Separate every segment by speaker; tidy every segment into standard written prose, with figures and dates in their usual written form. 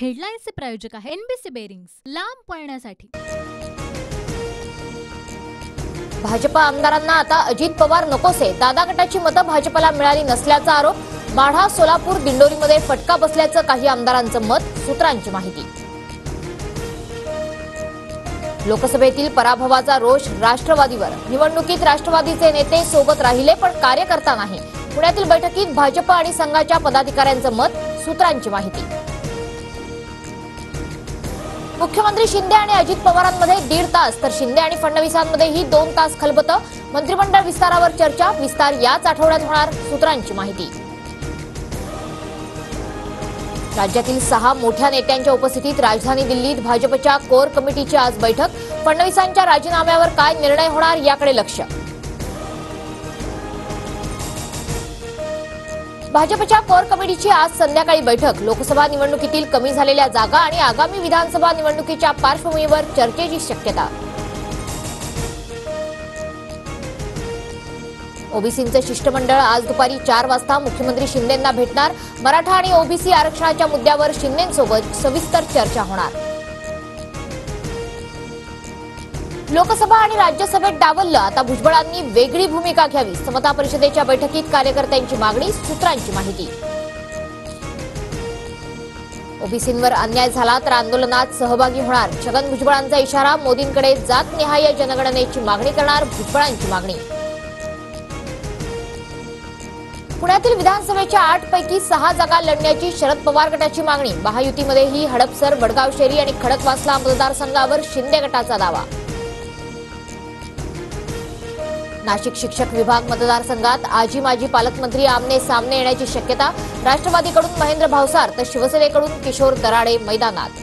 Speaker 1: हेडलाईन्सचे प्रायोजक आहे NBC bearings, लांब पळण्यासाठी।
Speaker 2: भाजपा आमदारांना आता अजित पवार नकोसे। दादा गटाची मतं भाजपला मिळाली नसल्याचा आरोप। माढा, सोलापूर, दिंडोरीमध्ये फटका बसल्याचं काही आमदारांचं मत। सूत्रांची माहिती। लोकसभेतील पराभवाचा रोष राष्ट्रवादीवर। निवडणुकीत राष्ट्रवादीचे नेते सोबत राहिले पण कार्यकर्ता नाही। पुण्यातील बैठकीत भाजप आणि संघाच्या पदाधिकाऱ्यांचं मत। सूत्रांची माहिती। मुख्यमंत्री शिंदे आणि अजित पवारांमध्ये 1.5 तास तर शिंदे आणि फडणवीसांमध्येही 2 तास खलबतं। मंत्रिमंडळ विस्तारावर चर्चा। विस्तार याच आठवड्यात होणार। सूत्रांची माहिती। राज्यातील 6 मोठ्या नेत्यांच्या उपस्थितीत राजधानी दिल्लीत भाजपच्या कोर कमिटीची आज बैठक। फडणवीसांच्या राजीनाम्यावर काय निर्णय होणार याकडे लक्ष। भाजपच्या कोर कमिटीची आज संध्याकाळी बैठक। लोकसभा निवडणुकीतील कमी झालेल्या जागा आणि आगामी विधानसभा निवडणुकीच्या पार्श्वभूमीवर चर्चेची शक्यता। ओबीसींचे शिष्टमंडळ आज दुपारी 4 वाजता मुख्यमंत्री शिंदेंना भेटणार। मराठा आणि ओबीसी आरक्षणाच्या मुद्द्यावर शिंदेंसोबत सविस्तर चर्चा होणार। लोकसभा आणि राज्यसभेत डावललं, आता भुजबळांनी वेगळी भूमिका घ्यावी। समता परिषदेच्या बैठकीत कार्यकर्त्यांची मागणी। सूत्रांची माहिती। ओबीसींवर अन्याय झाला तर आंदोलनात सहभागी होणार। छगन भुजबळांचा इशारा। मोदींकडे जातनिहाय जनगणनेची मागणी करणार। भुजबळांची मागणी। पुण्यातील विधानसभेच्या 8 पैकी 6 जागा लढण्याची शरद पवार गटाची मागणी। महायुतीमध्येही हडपसर, वडगाव शेरी आणि खडकवासला मतदारसंघावर शिंदे गटाचा दावा। नाशिक शिक्षक विभाग मतदारसंघात आजी माजी पालकमंत्री आमने सामने येण्याची शक्यता। राष्ट्रवादीकडून महेंद्र भावसार तर शिवसेनेकडून किशोर दराडे मैदानात।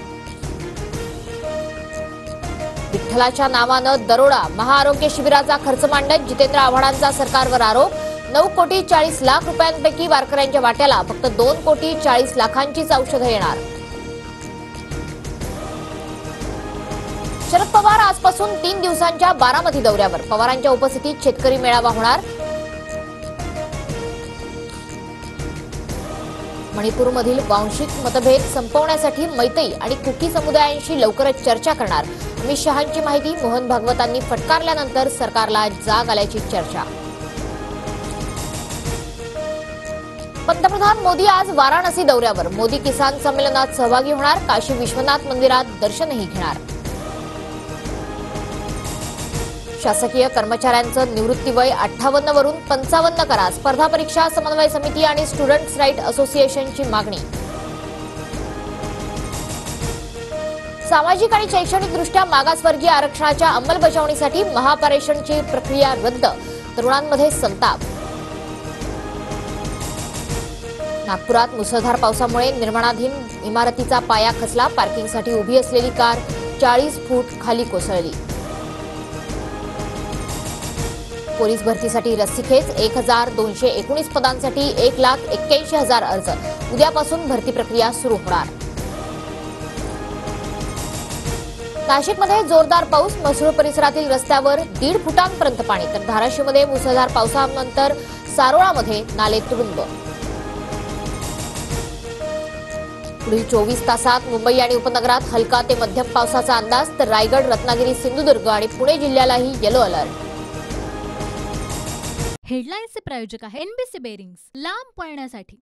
Speaker 2: विठ्ठलाच्या नावानं दरोडा। महाआरोग्य शिबिराचा खर्च मांडत जितेंद्र आव्हाडांचा सरकारवर आरोप। 9 कोटी 40 लाख रुपयांपैकी वारकऱ्यांच्या वाट्याला फक्त 2 कोटी 40 लाखांचीच औषधं येणार। शरद पवार आजपासून 3 दिवसांच्या बारामती दौऱ्यावर। पवारांच्या उपस्थितीत शेतकरी मेळावा होणार। मणिपूरमधील वांशिक मतभेद संपवण्यासाठी मैतई आणि कुकी समुदायांशी लवकरच चर्चा करणार। अमित शहांची माहिती। मोहन भागवतांनी फटकारल्यानंतर सरकारला जाग आल्याची चर्चा। पंतप्रधान मोदी आज वाराणसी दौऱ्यावर। मोदी किसान संमेलनात सहभागी होणार। काशी विश्वनाथ मंदिरात दर्शनही घेणार। शासकीय कर्मचाऱ्यांचं निवृत्ती वय 58 वरून 55 करा। स्पर्धा परीक्षा समन्वय समिती आणि स्टुडंट्स राईट असोसिएशनची मागणी। सामाजिक आणि शैक्षणिकदृष्ट्या मागासवर्गीय आरक्षणाच्या अंमलबजावणीसाठी महापारेषणची प्रक्रिया रद्द। तरुणांमध्ये संताप। नागपुरात मुसळधार पावसामुळे निर्माणाधीन इमारतीचा पाया खचला। पार्किंगसाठी उभी असलेली कार 40 फूट खाली कोसळली। पोलीस भरतीसाठी रस्सीखेच। 1219 पदांसाठी 1,81,000 अर्ज। उद्यापासून भरती प्रक्रिया सुरू होणार। नाशिकमध्ये जोरदार पाऊस। म्हसरूळ परिसरातील रस्त्यावर 1.5 फुटांपर्यंत पाणी तर धाराशिवमध्ये मुसळधार पावसानंतर सारोळामध्ये नाले तुडुंब। पुढील 24 तासात मुंबई आणि उपनगरात हलका ते मध्यम पावसाचा अंदाज तर रायगड, रत्नागिरी, सिंधुदुर्ग आणि पुणे जिल्ह्यालाही येलो अलर्ट।
Speaker 1: हेडलाईन्सचे प्रायोजक आहे एनबीसी बेरिंग्स, लांब पळण्यासाठी।